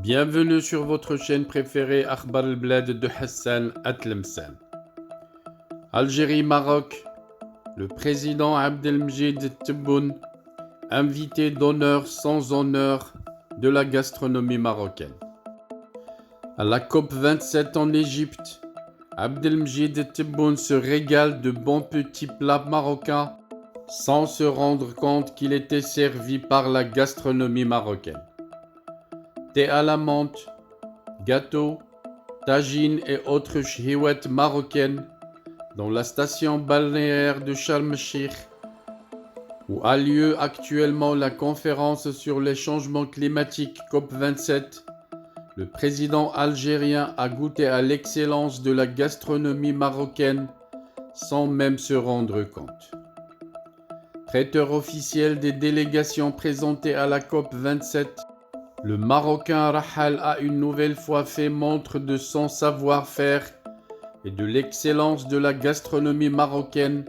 Bienvenue sur votre chaîne préférée Akhbar al-Blad de Hassan Atlemsan. Algérie-Maroc, le président Abdelmjid Tebboune, invité d'honneur sans honneur de la gastronomie marocaine. À la COP27 en Égypte, Abdelmjid Tebboune se régale de bons petits plats marocains sans se rendre compte qu'il était servi par la gastronomie marocaine. Thé à la menthe, gâteaux, tagines et autres chihouettes marocaines dans la station balnéaire de Sharm el-Sheikh, où a lieu actuellement la conférence sur les changements climatiques COP27. Le président algérien a goûté à l'excellence de la gastronomie marocaine sans même se rendre compte. Traiteur officiel des délégations présentées à la COP27, le Marocain Rahal a une nouvelle fois fait montre de son savoir-faire et de l'excellence de la gastronomie marocaine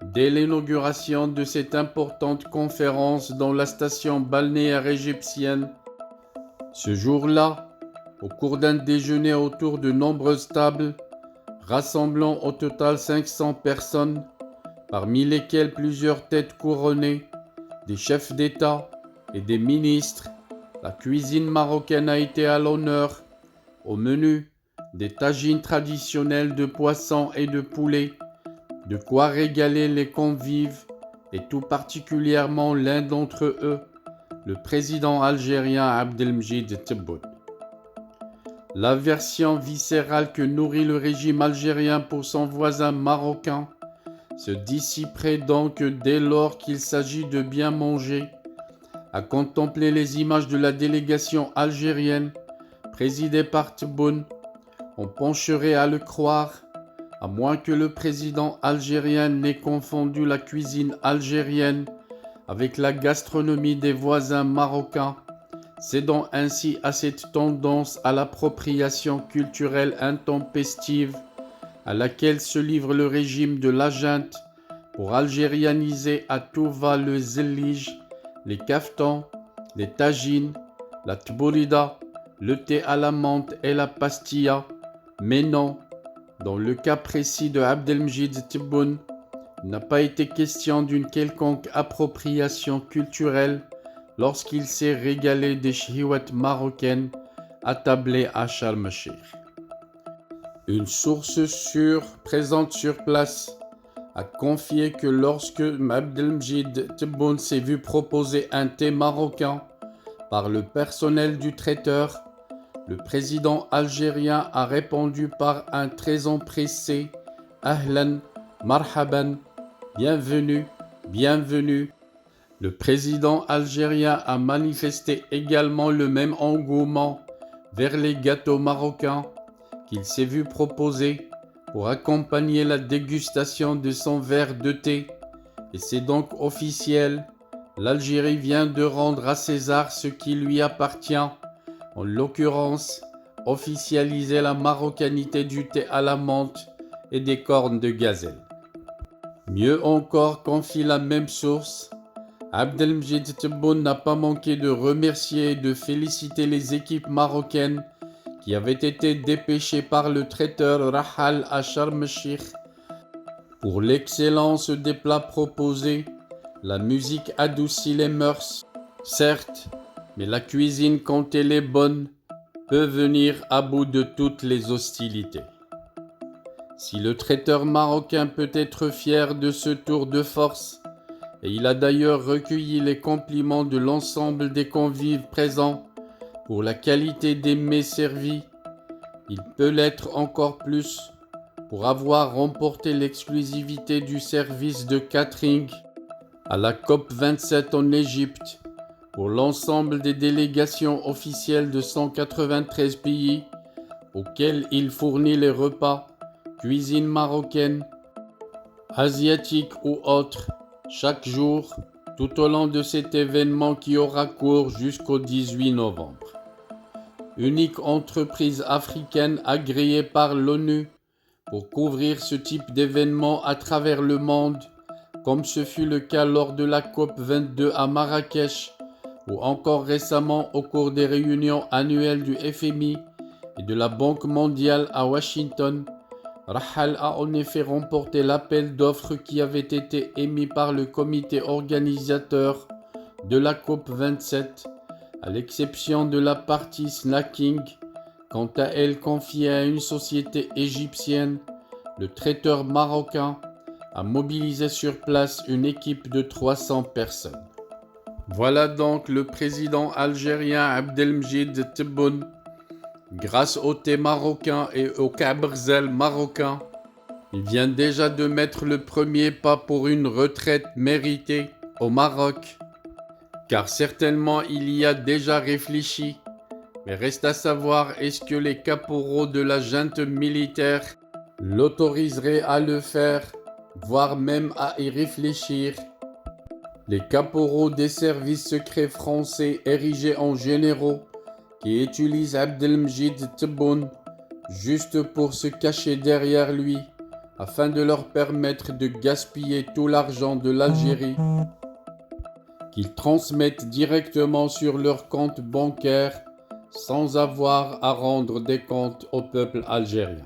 dès l'inauguration de cette importante conférence dans la station balnéaire égyptienne. Ce jour-là, au cours d'un déjeuner autour de nombreuses tables, rassemblant au total 500 personnes, parmi lesquelles plusieurs têtes couronnées, des chefs d'État et des ministres, la cuisine marocaine a été à l'honneur. Au menu, des tagines traditionnelles de poisson et de poulet, de quoi régaler les convives, et tout particulièrement l'un d'entre eux, le président algérien Abdelmjid Tebboune. L'aversion viscérale que nourrit le régime algérien pour son voisin marocain se dissiperait donc dès lors qu'il s'agit de bien manger. À contempler les images de la délégation algérienne, présidée par Tebboune, on pencherait à le croire, à moins que le président algérien n'ait confondu la cuisine algérienne avec la gastronomie des voisins marocains, cédant ainsi à cette tendance à l'appropriation culturelle intempestive à laquelle se livre le régime de la junte pour algérianiser à tout va le zellige, les kaftans, les tagines, la tbourida, le thé à la menthe et la pastilla. Mais non, dans le cas précis de Abdelmjid Tebboune, il n'a pas été question d'une quelconque appropriation culturelle lorsqu'il s'est régalé des chihouettes marocaines attablées à Sharm el-Sheikh. Une source sûre présente sur place a confié que lorsque Abdelmjid Tebboune s'est vu proposer un thé marocain par le personnel du traiteur, le président algérien a répondu par un très empressé « Ahlan, marhaban, bienvenue, bienvenue ». Le président algérien a manifesté également le même engouement vers les gâteaux marocains qu'il s'est vu proposer pour accompagner la dégustation de son verre de thé. Et c'est donc officiel, l'Algérie vient de rendre à César ce qui lui appartient, en l'occurrence, officialiser la marocanité du thé à la menthe et des cornes de gazelle. Mieux encore, confie la même source, Abdelmjid Tebboune n'a pas manqué de remercier et de féliciter les équipes marocaines qui avaient été dépêchées par le traiteur Rahal à Sharm el-Sheikh pour l'excellence des plats proposés. La musique adoucit les mœurs, certes, mais la cuisine, quand elle est bonne, peut venir à bout de toutes les hostilités. Si le traiteur marocain peut être fier de ce tour de force, et il a d'ailleurs recueilli les compliments de l'ensemble des convives présents pour la qualité des mets servis, il peut l'être encore plus pour avoir remporté l'exclusivité du service de catering à la COP27 en Égypte pour l'ensemble des délégations officielles de 193 pays auxquels il fournit les repas, cuisine marocaine, asiatique ou autre, chaque jour, tout au long de cet événement qui aura cours jusqu'au 18 novembre. Unique entreprise africaine agréée par l'ONU pour couvrir ce type d'événement à travers le monde, comme ce fut le cas lors de la COP22 à Marrakech, ou encore récemment au cours des réunions annuelles du FMI et de la Banque mondiale à Washington, Rahal a en effet remporté l'appel d'offres qui avait été émis par le comité organisateur de la COP27, à l'exception de la partie snacking, quant à elle confiée à une société égyptienne. Le traiteur marocain a mobilisé sur place une équipe de 300 personnes. Voilà donc le président algérien Abdelmjid Tebboune. Grâce au thé marocain et au cabrzel marocain, il vient déjà de mettre le premier pas pour une retraite méritée au Maroc. Car certainement il y a déjà réfléchi, mais reste à savoir est-ce que les caporaux de la junte militaire l'autoriseraient à le faire, voire même à y réfléchir. Les caporaux des services secrets français érigés en généraux qui utilisent Abdelmjid Tebboune juste pour se cacher derrière lui afin de leur permettre de gaspiller tout l'argent de l'Algérie qu'ils transmettent directement sur leur compte bancaire sans avoir à rendre des comptes au peuple algérien.